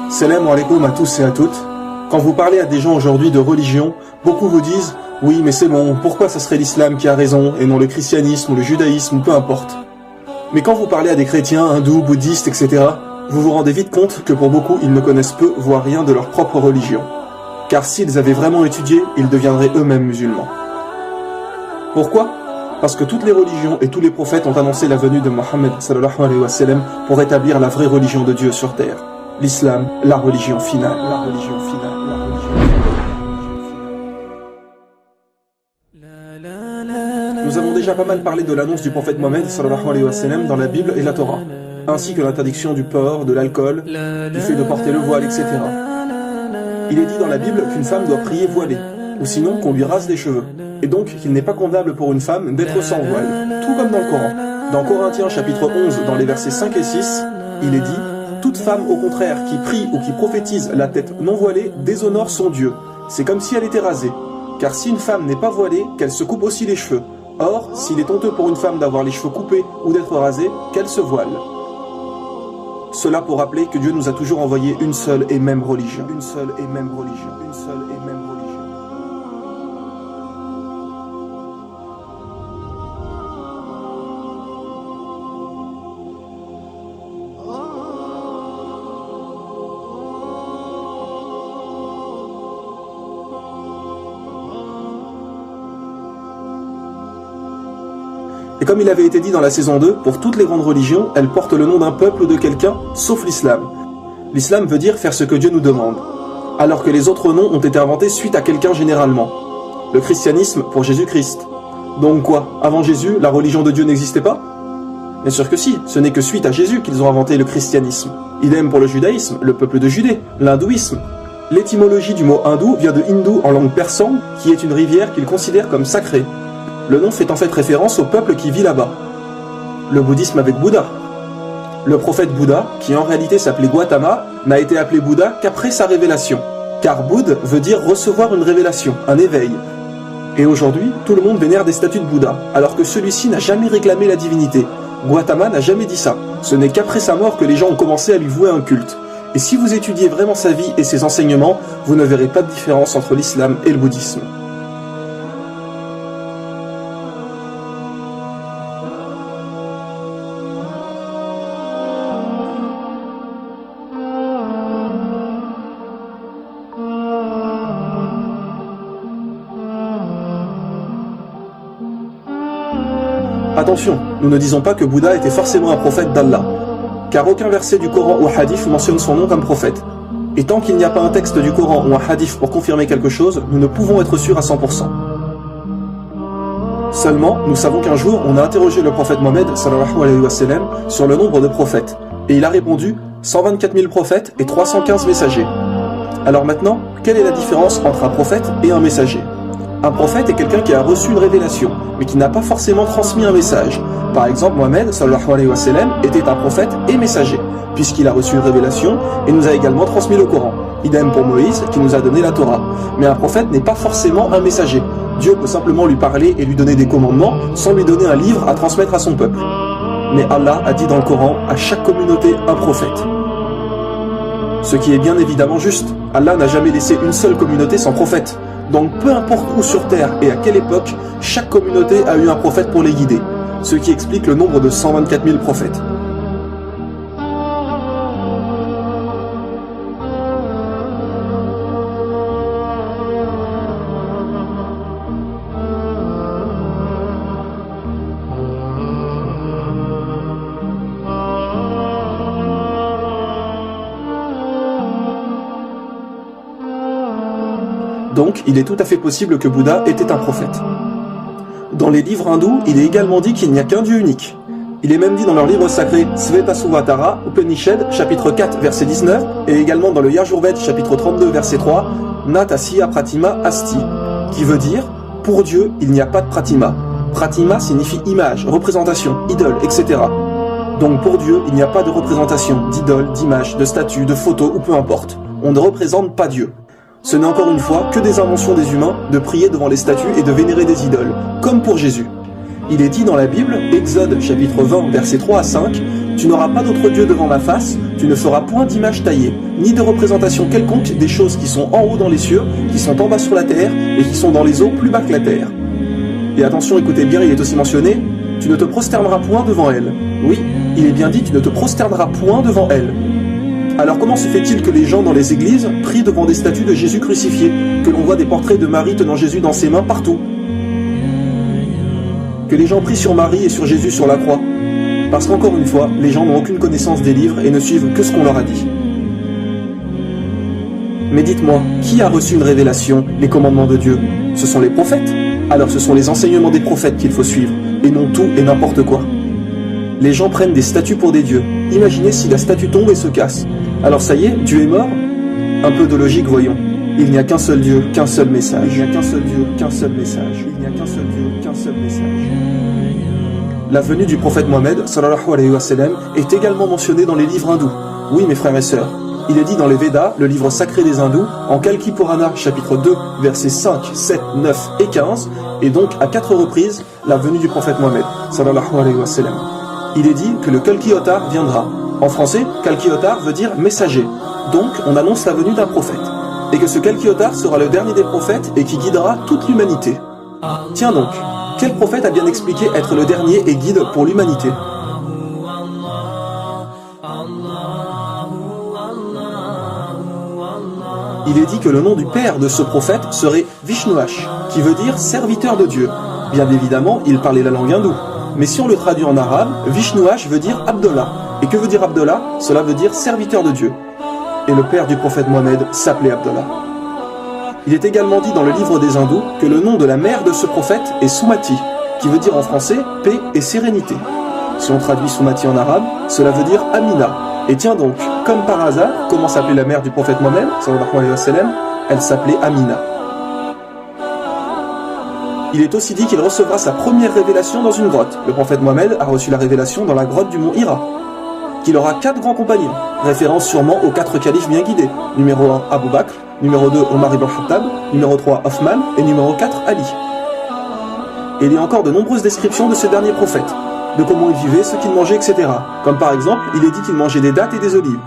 Salam alaikum à tous et à toutes. Quand vous parlez à des gens aujourd'hui de religion, beaucoup vous disent « Oui, mais c'est bon, pourquoi ça serait l'islam qui a raison et non le christianisme ou le judaïsme ou peu importe ?» Mais quand vous parlez à des chrétiens, hindous, bouddhistes, etc., vous vous rendez vite compte que pour beaucoup, ils ne connaissent peu, voire rien de leur propre religion. Car s'ils avaient vraiment étudié, ils deviendraient eux-mêmes musulmans. Pourquoi ? Parce que toutes les religions et tous les prophètes ont annoncé la venue de Mohammed sallallahu alayhi wa sallam pour établir la vraie religion de Dieu sur terre. L'islam, la religion finale. La religion finale. La religion finale. Nous avons déjà pas mal parlé de l'annonce du prophète Mohammed sallallahu alayhi wa sallam dans la Bible et la Torah, ainsi que l'interdiction du porc, de l'alcool, du fait de porter le voile, etc. Il est dit dans la Bible qu'une femme doit prier voilée, ou sinon qu'on lui rase les cheveux, et donc qu'il n'est pas convenable pour une femme d'être sans voile, tout comme dans le Coran. Dans Corinthiens chapitre 11, dans les versets 5 et 6, il est dit « Toute femme, au contraire, qui prie ou qui prophétise la tête non voilée, déshonore son Dieu. C'est comme si elle était rasée. Car si une femme n'est pas voilée, qu'elle se coupe aussi les cheveux. Or, s'il est honteux pour une femme d'avoir les cheveux coupés ou d'être rasée, qu'elle se voile. » Cela pour rappeler que Dieu nous a toujours envoyé une seule et même religion. Une seule et même religion. Une seule et même religion. Et comme il avait été dit dans la saison 2, pour toutes les grandes religions, elles portent le nom d'un peuple ou de quelqu'un, sauf l'islam. L'islam veut dire faire ce que Dieu nous demande, alors que les autres noms ont été inventés suite à quelqu'un généralement. Le christianisme pour Jésus-Christ. Donc quoi, avant Jésus, la religion de Dieu n'existait pas? Bien sûr que si, ce n'est que suite à Jésus qu'ils ont inventé le christianisme. Idem pour le judaïsme, le peuple de Judée, l'hindouisme. L'étymologie du mot hindou vient de hindou en langue persane, qui est une rivière qu'ils considèrent comme sacrée. Le nom fait en fait référence au peuple qui vit là-bas. Le bouddhisme avec Bouddha. Le prophète Bouddha, qui en réalité s'appelait Gautama, n'a été appelé Bouddha qu'après sa révélation. Car Bouddha veut dire recevoir une révélation, un éveil. Et aujourd'hui, tout le monde vénère des statues de Bouddha, alors que celui-ci n'a jamais réclamé la divinité. Gautama n'a jamais dit ça. Ce n'est qu'après sa mort que les gens ont commencé à lui vouer un culte. Et si vous étudiez vraiment sa vie et ses enseignements, vous ne verrez pas de différence entre l'islam et le bouddhisme. Attention, nous ne disons pas que Bouddha était forcément un prophète d'Allah, car aucun verset du Coran ou hadith mentionne son nom comme prophète. Et tant qu'il n'y a pas un texte du Coran ou un hadith pour confirmer quelque chose, nous ne pouvons être sûrs à 100%. Seulement, nous savons qu'un jour, on a interrogé le prophète Mohammed sallallahu alayhi wa sallam sur le nombre de prophètes, et il a répondu 124 000 prophètes et 315 messagers. Alors maintenant, quelle est la différence entre un prophète et un messager? Un prophète est quelqu'un qui a reçu une révélation, mais qui n'a pas forcément transmis un message. Par exemple, Mohammed sallallahu alayhi wa sallam était un prophète et messager, puisqu'il a reçu une révélation et nous a également transmis le Coran. Idem pour Moïse, qui nous a donné la Torah. Mais un prophète n'est pas forcément un messager. Dieu peut simplement lui parler et lui donner des commandements, sans lui donner un livre à transmettre à son peuple. Mais Allah a dit dans le Coran, à chaque communauté un prophète. Ce qui est bien évidemment juste. Allah n'a jamais laissé une seule communauté sans prophète. Donc peu importe où sur terre et à quelle époque, chaque communauté a eu un prophète pour les guider. Ce qui explique le nombre de 124 000 prophètes. Donc, il est tout à fait possible que Bouddha était un prophète. Dans les livres hindous, il est également dit qu'il n'y a qu'un Dieu unique. Il est même dit dans leur livre sacré Svetasvatara, Upanishad, chapitre 4, verset 19, et également dans le Yajurved, chapitre 32, verset 3, Natasya Pratima Asti, qui veut dire « Pour Dieu, il n'y a pas de Pratima ». Pratima signifie image, représentation, idole, etc. Donc pour Dieu, il n'y a pas de représentation, d'idole, d'image, de statue, de photo, ou peu importe. On ne représente pas Dieu. Ce n'est encore une fois que des inventions des humains de prier devant les statues et de vénérer des idoles, comme pour Jésus. Il est dit dans la Bible, Exode chapitre 20, versets 3 à 5, « Tu n'auras pas d'autre Dieu devant ma face, tu ne feras point d'image taillée, ni de représentation quelconque des choses qui sont en haut dans les cieux, qui sont en bas sur la terre, et qui sont dans les eaux plus bas que la terre. » Et attention, écoutez bien, il est aussi mentionné, « Tu ne te prosterneras point devant elle. » Oui, il est bien dit, tu ne te prosterneras point devant elle. Alors comment se fait-il que les gens dans les églises prient devant des statues de Jésus crucifié, que l'on voit des portraits de Marie tenant Jésus dans ses mains partout? Que les gens prient sur Marie et sur Jésus sur la croix? Parce qu'encore une fois, les gens n'ont aucune connaissance des livres et ne suivent que ce qu'on leur a dit. Mais dites-moi, qui a reçu une révélation, les commandements de Dieu? Ce sont les prophètes. Alors ce sont les enseignements des prophètes qu'il faut suivre, et non tout et n'importe quoi. Les gens prennent des statues pour des dieux. Imaginez si la statue tombe et se casse. Alors ça y est, Dieu est mort? Un peu de logique, voyons. Il n'y a qu'un seul Dieu, qu'un seul message. Il n'y a qu'un seul Dieu, qu'un seul message. Il n'y a qu'un seul Dieu, qu'un seul message. La venue du prophète Mohammed, sallallahu alayhi wa sallam, est également mentionnée dans les livres hindous. Oui, mes frères et sœurs. Il est dit dans les Védas, le livre sacré des hindous, en Kalki Purana, chapitre 2, versets 5, 7, 9 et 15, et donc à 4 reprises, la venue du prophète Mohammed, sallallahu alayhi wa sallam. Il est dit que le Kalki Avatar viendra. En français, Kalki Avatar veut dire messager. Donc, on annonce la venue d'un prophète. Et que ce Kalki Avatar sera le dernier des prophètes et qui guidera toute l'humanité. Tiens donc, quel prophète a bien expliqué être le dernier et guide pour l'humanité? Il est dit que le nom du père de ce prophète serait Vishnuash, qui veut dire serviteur de Dieu. Bien évidemment, il parlait la langue hindoue. Mais si on le traduit en arabe, Vishnuash veut dire Abdallah. Et que veut dire Abdallah? Cela veut dire serviteur de Dieu. Et le père du prophète Mohammed s'appelait Abdallah. Il est également dit dans le livre des hindous que le nom de la mère de ce prophète est Sumati, qui veut dire en français paix et sérénité. Si on traduit Sumati en arabe, cela veut dire Amina. Et tiens donc, comme par hasard, comment s'appelait la mère du prophète Mohammed, sallallahu alayhi wa sallam? Elle s'appelait Amina. Il est aussi dit qu'il recevra sa première révélation dans une grotte. Le prophète Mohammed a reçu la révélation dans la grotte du mont Hira. Qu'il aura 4 grands compagnons, référence sûrement aux 4 califes bien guidés. Numéro 1, Abu Bakr, numéro 2, Omar ibn Khattab, numéro 3, Othman, et numéro 4, Ali. Et il y a encore de nombreuses descriptions de ce dernier prophète, de comment il vivait, ce qu'il mangeait, etc. Comme par exemple, il est dit qu'il mangeait des dattes et des olives,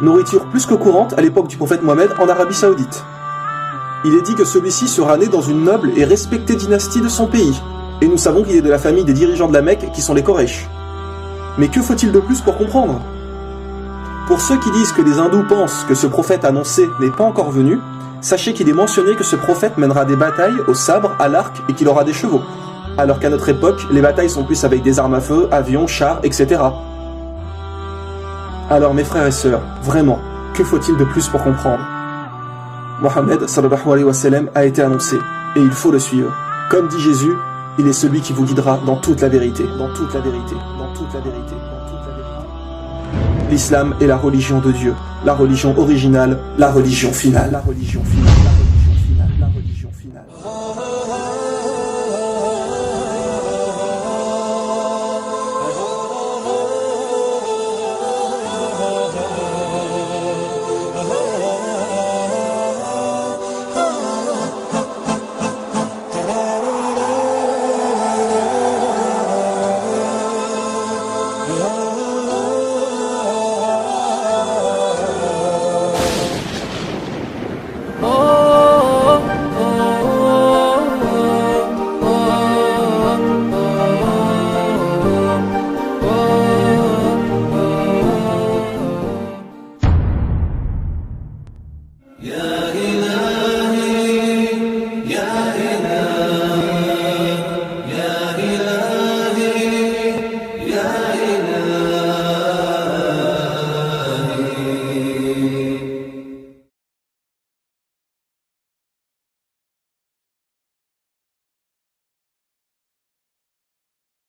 nourriture plus que courante à l'époque du prophète Mohammed en Arabie Saoudite. Il est dit que celui-ci sera né dans une noble et respectée dynastie de son pays, et nous savons qu'il est de la famille des dirigeants de la Mecque qui sont les Quraysh. Mais que faut-il de plus pour comprendre? Pour ceux qui disent que les hindous pensent que ce prophète annoncé n'est pas encore venu, sachez qu'il est mentionné que ce prophète mènera des batailles au sabre, à l'arc et qu'il aura des chevaux. alors qu'à notre époque, les batailles sont plus avec des armes à feu, avions, chars, etc. Alors mes frères et sœurs, vraiment, que faut-il de plus pour comprendre? Mohammed sallallahu alayhi wa sallam a été annoncé, et il faut le suivre. Comme dit Jésus, il est celui qui vous guidera dans toute la vérité, dans toute la vérité, dans toute la vérité, dans toute la vérité. L'islam est la religion de Dieu, la religion originale, la religion finale, la religion finale.